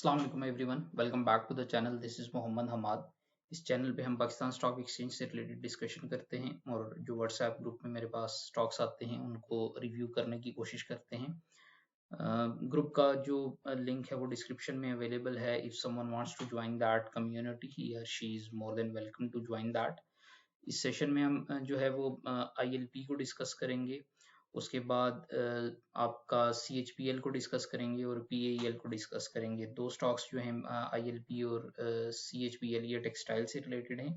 अस्सलाम वालेकुम everyone, welcome back to the channel. This is Mohammad Hamad. इस चैनल पे हम पाकिस्तान स्टॉक एक्सचेंज से रिलेटेड डिस्कशन करते हैं और जो व्हाट्सएप ग्रुप में मेरे पास स्टॉक्स आते हैं उनको रिव्यू करने की कोशिश करते हैं। ग्रुप का जो लिंक है वो डिस्क्रिप्शन में अवेलेबल है। If someone wants to join that community he or she is more than welcome to join that. इस सेशन में हम जो है वो ILP को डिस्कस करेंगे। उसके बाद आपका CHPL को डिस्कस करेंगे और PAEL को डिस्कस करेंगे। दो स्टॉक्स जो हैं ILP और CHPL ये टेक्सटाइल से रिलेटेड हैं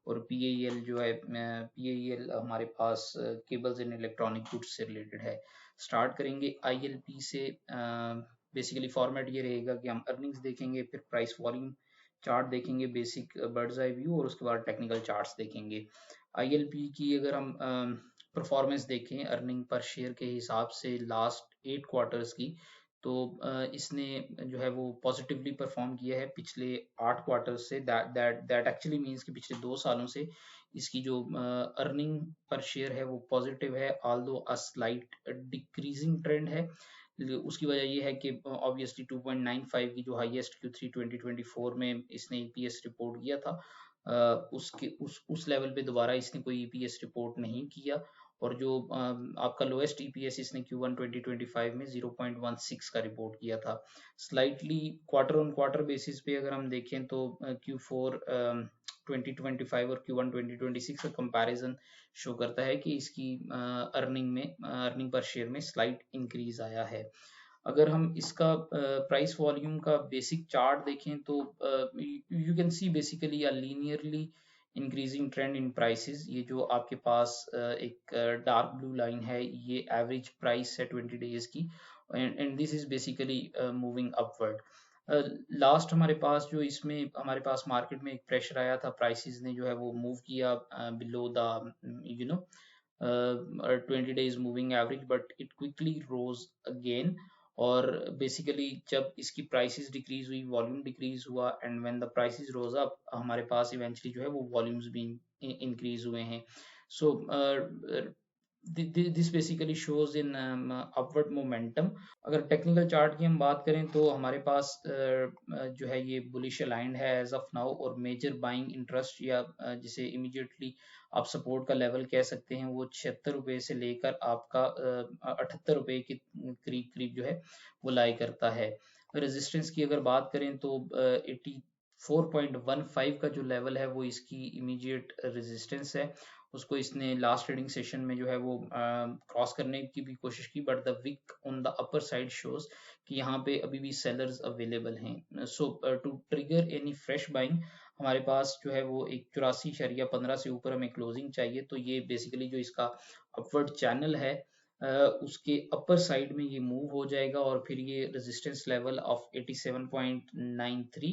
और PAEL जो है PAEL हमारे पास केबल्स एंड इलेक्ट्रॉनिक गुड्स से रिलेटेड है। स्टार्ट करेंगे ILP से। बेसिकली फॉर्मेट ये रहेगा कि हम अर्निंग्स देखेंगे, फिर प्राइस वॉल्यूम चार्ट देखेंगे, बेसिक बर्ड्स आई व्यू, और उसके बाद टेक्निकल चार्ट्स देखेंगे। ILP की अगर हम परफॉर्मेंस देखें अर्निंग पर शेयर के हिसाब से लास्ट 8 क्वार्टर्स की, तो इसने जो है वो पॉजिटिवली परफॉर्म किया है पिछले 8 क्वार्टर्स से। दैट एक्चुअली मींस कि पिछले 2 सालों से इसकी जो अर्निंग पर शेयर है वो पॉजिटिव है, although a slight decreasing trend है। उसकी वजह ये है कि ऑब्वियसली 2.95 की जो हाईएस्ट Q3 2024 में इसने EPS रिपोर्ट किया था, उसके उस लेवल पे दोबारा इसने कोई EPS रिपोर्ट नहीं किया। और जो आपका लोएस्ट EPS इसने Q1 2025 में 0.16 का रिपोर्ट किया था। Slightly quarter on quarter basis पे अगर हम देखें तो Q4 2025 और Q1 2026 का कंपैरिजन शो करता है कि इसकी अर्निंग पर शेयर में स्लाइट इंक्रीज आया है। अगर हम इसका प्राइस वॉल्यूम का बेसिक चार्ट देखें तो you can see basically a linearly increasing trend in prices. ये जो आपके पास एक डार्क ब्लू लाइन है, ये एवरेज प्राइस है 20 डेज की, and this is basically moving upward. Last हमारे पास जो इसमें हमारे पास मार्केट में एक प्रेशर आया था, प्राइसेस ने जो है वो मूव किया below the you know 20 days moving average, but it quickly rose again. और बेसिकली जब इसकी प्राइसेस डिक्रीज हुई, वॉल्यूम डिक्रीज हुआ, and when the prices rose up हमारे पास इवेंचुअली जो है वो वॉल्यूम्स भी इंक्रीज हुए हैं। So this basically shows in upward momentum. अगर टेक्निकल चार्ट की हम बात करें तो हमारे पास जो है ये बुलिश अलाइंड है एज ऑफ नाउ, और मेजर बाइंग इंटरेस्ट या जिसे इमीडिएटली आप सपोर्ट का लेवल कह सकते हैं वो 76 रुपए से लेकर आपका 78 रुपए के करीब करीब जो है वो लाई करता है। रेजिस्टेंस की अगर बात करें तो 84.15 का जो लेवल है वो इसकी इमीडिएट रेजिस्टेंस है। उसको इसने लास्ट ट्रेडिंग सेशन में जो है वो क्रॉस करने की भी कोशिश की, but the wick on the upper side shows कि यहाँ पे अभी भी सेलर्स अवेलेबल हैं। So to trigger any fresh buying हमारे पास जो है वो एक 84.15 से ऊपर हमें क्लोजिंग चाहिए। तो ये बेसिकली जो इसका अपवर्ड चैनल है उसके अपर साइड में ये मूव हो जाएगा और फिर ये resistance level of 87.93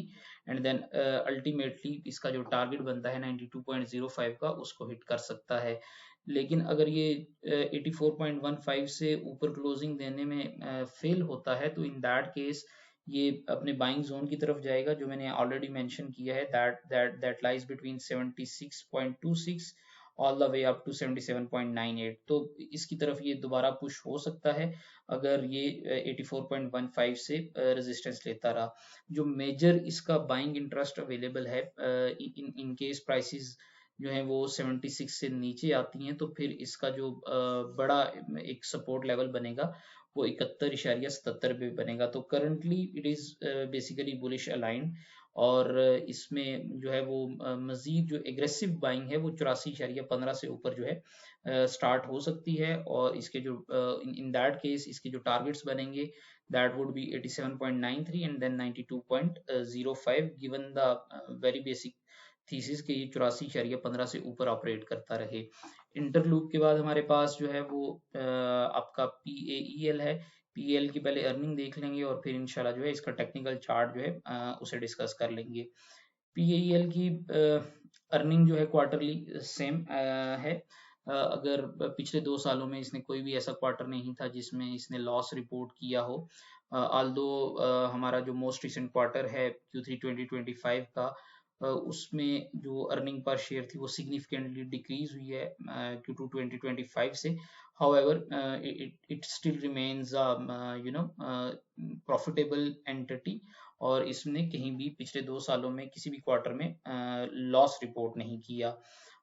and then ultimately इसका जो टारगेट बनता है 92.05 का, उसको हिट कर सकता है। लेकिन अगर ये 84.15 से ऊपर क्लोजिंग देने में फेल होता है तो इन दैट केस ये अपने बाइंग जोन की तरफ जाएगा, जो मैंने ऑलरेडी मेंशन किया है, that lies between 76.26 all the way up to 77.98। तो इसकी तरफ ये दोबारा पुश हो सकता है अगर ये 84.15 से रेजिस्टेंस लेता रहा। जो मेजर इसका बाइंग इंटरेस्ट अवेलेबल है इन केस प्राइसेस जो है वो 76 से नीचे आती हैं, तो फिर इसका जो बड़ा एक सपोर्ट लेवल बनेगा वो 71.77 पे बनेगा। तो currently it is basically bullish aligned, और इसमें जो है वो मजीद जो एग्रेसिव बाइंग है वो 84.15 से ऊपर जो है स्टार्ट हो सकती है। और इसके जो इन दैट केस इसके जो टारगेट्स बनेंगे that would be 87.93 and then 92.05 given the very basic thesis के ये 84.15 से ऊपर ऑपरेट करता रहे। इंटरलूप के बाद हमारे पास जो है वो आपका PAEL है। PAL की पहले अर्निंग देख लेंगे और फिर इंशाल्लाह जो है इसका टेक्निकल चार्ट जो है उसे डिस्कस कर लेंगे। PAEL की अर्निंग जो है क्वार्टरली सेम है। अगर पिछले 2 सालों में इसने कोई भी ऐसा क्वार्टर नहीं था जिसमें इसने लॉस रिपोर्ट किया हो। ऑल्दो हमारा जो मोस्ट रिसेंट क्वार्टर है Q3 2025 का, उसमें जो अर्निंग पर शेयर थी वो सिग्निफिकेंटली डिक्रीज हुई है Q2 2025 से। However, it still remains profitable entity, और इसने कहीं भी पिछले 2 सालों में किसी भी क्वार्टर में लॉस रिपोर्ट नहीं किया।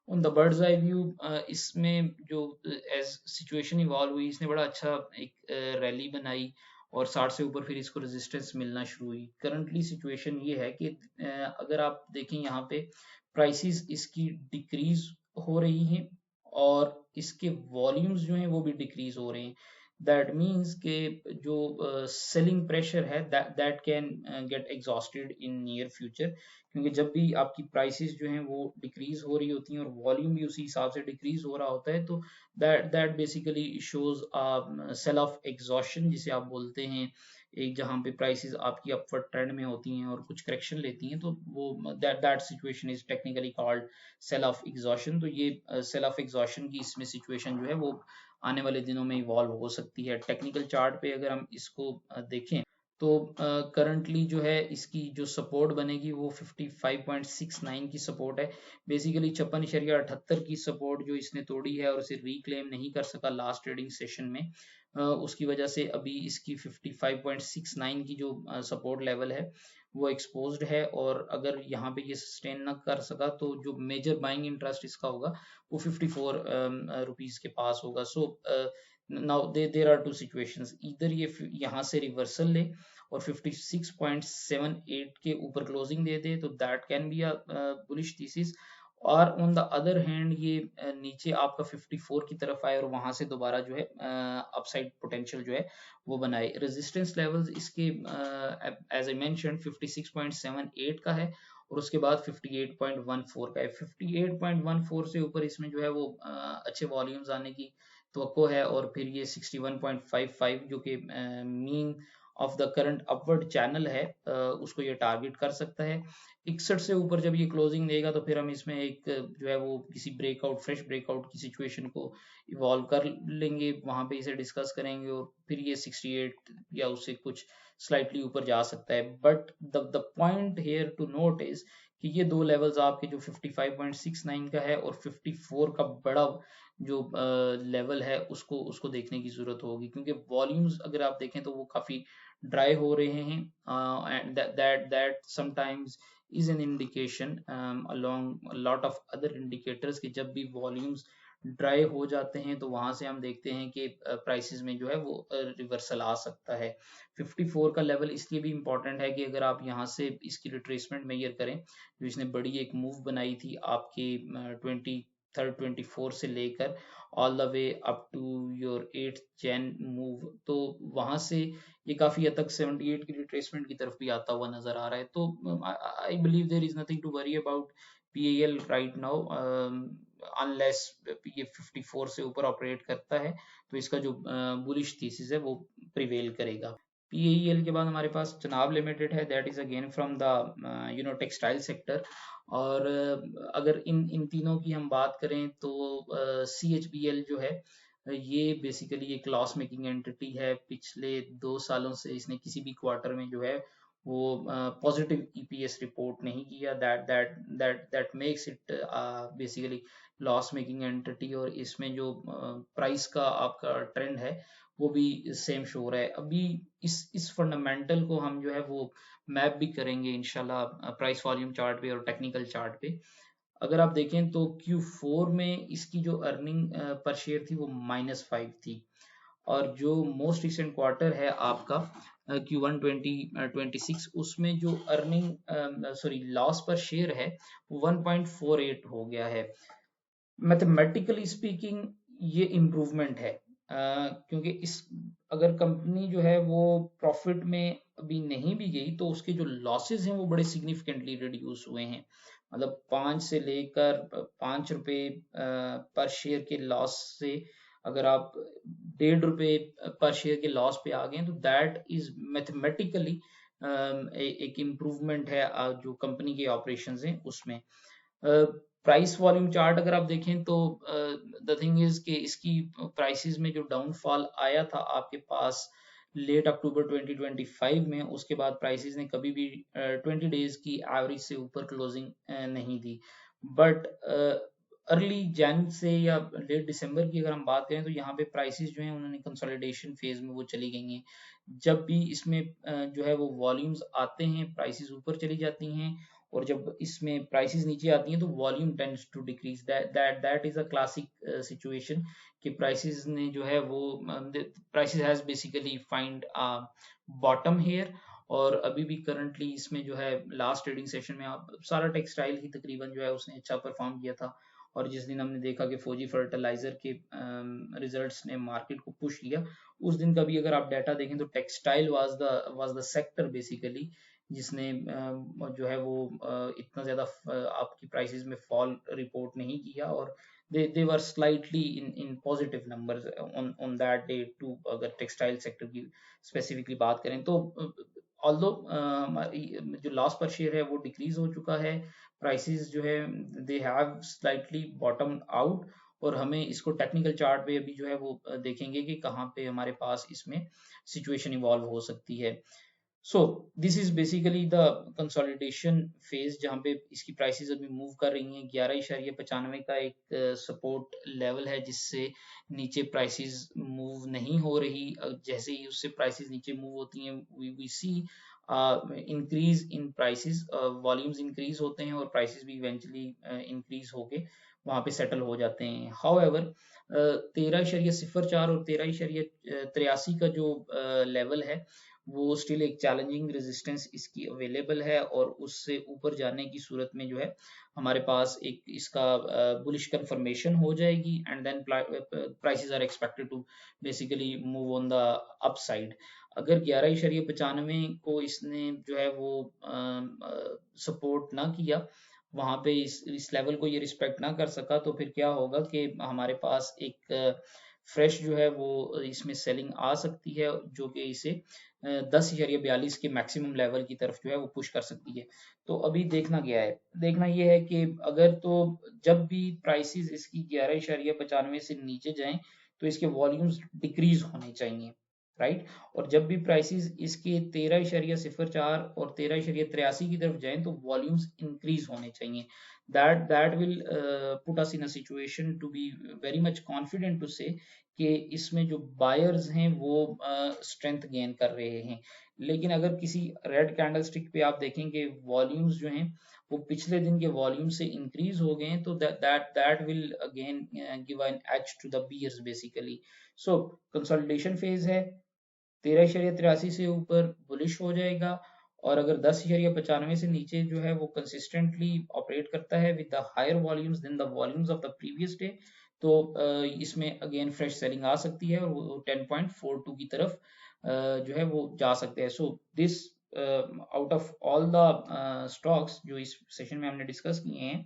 On the birds eye view इसमें जो एज सिचुएशन इवॉल्व हुई, इसने बड़ा अच्छा एक रैली बनाई और 60 से ऊपर फिर इसको रेजिस्टेंस मिलना शुरू हुई। करंटली सिचुएशन ये है कि अगर आप देखें यहाँ पे प्राइसेस इसकी डिक्रीज हो रही हैं और इसके वॉल्यूम्स जो हैं वो भी डिक्रीज हो रहे हैं। दैट मीन्स के जो सेलिंग प्रेशर है that can get exhausted in near future, क्योंकि जब भी आपकी प्राइसेस जो हैं वो डिक्रीज हो रही होती हैं और वॉल्यूम भी उसी हिसाब से डिक्रीज हो रहा होता है, तो that basically shows sell off exhaustion जिसे आप बोलते हैं। एक जहाँ पे प्राइसेस आपकी अपवर्ड ट्रेंड में होती हैं और कुछ करेक्शन लेती हैं, तो वो that situation is technically called sell off exhaustion. तो ये सेल ऑफ एग्जॉशन की इसमें सिचुएशन जो है वो आने वाले दिनों में इवॉल्व हो सकती है। टेक्निकल चार्ट पे अगर हम इसको देखें तो करंटली जो है इसकी जो सपोर्ट बनेगी वो 55.69 की सपोर्ट है। बेसिकली 56.78 की सपोर्ट जो इसने तोड़ी है और इसे रिक्लेम नहीं कर सका लास्ट ट्रेडिंग सेशन में, उसकी वजह से अभी इसकी 55.69 की जो सपोर्ट लेवल है वो एक्सपोज्ड है, और अगर यहाँ पे ये सस्टेन ना कर सका तो जो मेजर बाइंग इंटरेस्ट इसका होगा वो 54 रुपीज के पास होगा। So now there are two situations, इधर ये यहाँ से रिवर्सल ले और 56.78 के ऊपर क्लोजिंग दे दे, तो that can be a bullish thesis. और ऑन द अदर हैंड ये नीचे आपका 54 की तरफ आए और वहां से दोबारा जो है अपसाइड पोटेंशियल जो है वो बनाए। रेजिस्टेंस लेवल्स इसके एज आई मेंशन्ड 56.78 का है और उसके बाद 58.14 का है। 58.14 से ऊपर इसमें जो है वो अच्छे वॉल्यूम्स आने की तवक्को है, और फिर ये 61.55 जो कि mean of the current upward channel है उसको ये टारगेट कर सकता है। 61 से ऊपर जब ये क्लोजिंग देगा तो फिर हम इसमें एक जो है वो किसी ब्रेकआउट, फ्रेश ब्रेकआउट की सिचुएशन को इवॉल्व कर लेंगे, वहां पे इसे डिस्कस करेंगे और फिर ये 68 या उससे कुछ स्लाइटली ऊपर जा सकता है। But the point here to note is कि ये दो लेवल्स आपके जो 55.69 का है और 54 का बड़ा जो लेवल है उसको उसको देखने की जरूरत होगी, क्योंकि वॉल्यूम्स अगर आप देखें तो वो काफी ड्राई हो रहे हैं, and that sometimes is an indication along a lot of other indicators कि जब भी वॉल्यूम्स ड्राई हो जाते हैं तो वहां से हम देखते हैं कि प्राइसेस में जो है वो रिवर्सल आ सकता है। 54 का लेवल इसलिए भी इम्पोर्टेंट है कि अगर आप यहाँ से इसकी रिट्रेसमेंट मेजर करें, जो इसने बड़ी एक मूव बनाई थी आपके 23rd 24 से लेकर all the way up to your 8th Jan move, तो वहां से ये काफी हद तक 78 की रिट्रेसमेंट की तरफ भी आता हुआ नजर आ रहा है। तो I believe there is nothing to worry about PAL right now, unless ये 54 से ऊपर ऑपरेट करता है तो इसका जो बुलिश थीसिस है वो प्रिवेल करेगा। PAL के बाद हमारे पास चनाब लिमिटेड है, that is again from the textile sector. और अगर इन इन तीनों की हम बात करें तो CHBL जो है ये बेसिकली एक लॉस मेकिंग एंटिटी है। पिछले 2 सालों से इसने किसी भी क्वार्टर में जो है वो पॉजिटिव EPS रिपोर्ट नहीं किया। That makes it basically loss making entity, और इसमें जो प्राइस का आपका ट्रेंड है वो भी सेम शो हो रहा है। अभी इस फंडामेंटल को हम जो है वो मैप भी करेंगे इंशाल्लाह प्राइस वॉल्यूम चार्ट पे और टेक्निकल चार्ट पे। अगर आप देखें तो Q4 में इसकी जो अर्निंग पर शेयर थी वो -5 थी, और जो मोस्ट रिसेंट क्वार्टर है आपका Q1 2026 उसमें जो अर्निंग लॉस पर शेयर है 1.48 हो गया है। मैथमेटिकली स्पीकिंग ये इम्प्रूवमेंट है, क्योंकि इस अगर कंपनी जो है वो प्रॉफिट में अभी नहीं भी गई तो उसके जो लॉसेस हैं वो बड़े सिग्निफिकेंटली रिड्यूस हुए हैं। मतलब 5 से लेकर 5 रुपए पर शेयर के लॉस से अगर आप 1.5 रुपए पर शेयर के लॉस पे आ गए तो दैट इज मैथमेटिकली एक इम्प्रूवमेंट है जो कंपनी के ऑपरेशंस हैं उसमें। प्राइस वॉल्यूम चार्ट अगर आप देखें तो द थिंग इज कि इसकी प्राइसेस में जो डाउनफॉल आया था आपके पास लेट अक्टूबर 2025 में, उसके बाद प्राइसेस ने कभी भी 20 डेज की एवरेज से ऊपर क्लोजिंग नहीं दी। बट अर्ली जैन से या लेट दिसंबर की अगर हम बात करें तो यहाँ पे प्राइसेस जो हैं उन्होंने कंसोलिडेशन फेज में वो चली गई हैं। जब भी इसमें जो है वो वॉल्यूम्स आते हैं प्राइसेस ऊपर चली जाती हैं, और जब इसमें प्राइसेस नीचे आती हैं तो volume tends to decrease. That is a classic situation कि प्राइसेस ने जो है वो prices has basically find bottom here. और अभी भी करंटली इसमें जो है लास्ट ट्रेडिंग सेशन में आप सारा टेक्सटाइल ही तकरीबन जो है उसने अच्छा परफॉर्म किया था। और जिस दिन हमने देखा कि फौजी फर्टिलाइजर के रिजल्ट्स ने मार्केट को पुश किया, उस दिन का भी अगर आप डाटा देखें तो textile was the sector basically जिसने जो है वो इतना ज्यादा आपकी प्राइसेस में फॉल रिपोर्ट नहीं किया, और they were slightly in positive numbers on that day too। अगर टेक्सटाइल सेक्टर की स्पेसिफिकली बात करें तो ऑल्दो जो लॉस पर शेयर है वो डिक्रीज हो चुका है, प्राइसेस जो है they have slightly bottom out. और हमें इसको टेक्निकल चार्ट पे अभी जो है वो देखेंगे कि कहाँ पे हमारे पास इसमें सिचुएशन इवॉल्व हो सकती है। So this is basically the consolidation phase जहाँ पे इसकी प्राइसेस अभी मूव कर रही हैं। 11.95 का एक सपोर्ट लेवल है जिससे नीचे प्राइसेस मूव नहीं हो रही। जैसे ही उससे प्राइसेस नीचे मूव होती हैं we see increase in prices, volumes increase होते हैं और प्राइसेस भी इवेंचुअली इंक्रीज होके वहां पे सेटल हो जाते हैं। हाउएवर 13.04 और 13.83 का जो लेवल है वो स्टिल एक चैलेंजिंग रेजिस्टेंस इसकी अवेलेबल है, और उससे ऊपर जाने की सूरत में जो है हमारे पास एक इसका बुलिश कंफर्मेशन हो जाएगी, and then prices are expected to basically move on the upside. अगर 11.95 को इसने जो है वो सपोर्ट ना किया, वहां पे इस लेवल को ये रिस्पेक्ट ना कर सका, तो फिर क्या होगा कि हमारे पास एक फ्रेश जो है वो इसमें सेलिंग आ सकती है जो कि इसे 10.42 के मैक्सिमम लेवल की तरफ जो है वो पुश कर सकती है। तो अभी देखना क्या है, देखना ये है कि अगर तो जब भी प्राइसेस इसकी 11.95 से नीचे जाएं तो इसके वॉल्यूम्स डिक्रीज होने चाहिए, राइट। और जब भी प्राइसेस इसके 13.04 और 13.83 की तरफ जाएं तो वॉल्यूम्स इंक्रीज होने चाहिए। that will put us in a situation to be very much confident to say कि इसमें जो बायर्स हैं वो स्ट्रेंथ गेन कर रहे हैं। लेकिन अगर किसी रेड कैंडलस्टिक पे आप देखेंगे वॉल्यूम्स जो हैं वो पिछले दिन के वॉल्यूम से इंक्रीज हो गए हैं, तो that will again give an edge to the bears basically. So consolidation phase है, 13.83 से ऊपर बुलिश हो जाएगा, और अगर 10.95 से नीचे जो है वो कंसिस्टेंटली ऑपरेट करता है with the higher volumes then the volumes of the previous day, तो इसमें अगेन फ्रेश सेलिंग आ सकती है और वो 10.42 की तरफ जो है वो जा सकते हैं। So this out of all the stocks जो इस सेशन में हमने डिस्कस किए हैं,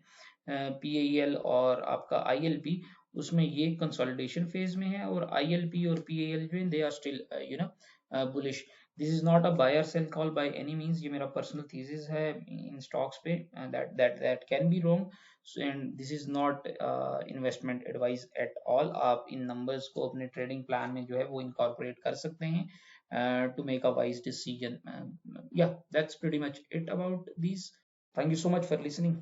PAEL और आपका ILP, उसमें ये कंसोलिडेशन फेज में है, और ILP और PAL जो है they are still bullish. This is not a buy or sell call by any means, ये मेरा पर्सनल थीसिस है इन स्टॉक्स पे, that can be wrong and this is not investment advice at all. आप इन numbers को अपने trading plan में जो है वो इनकॉर्पोरेट कर सकते हैं to make a wise decision. Yeah, that's pretty much it about these. Thank you so much for listening.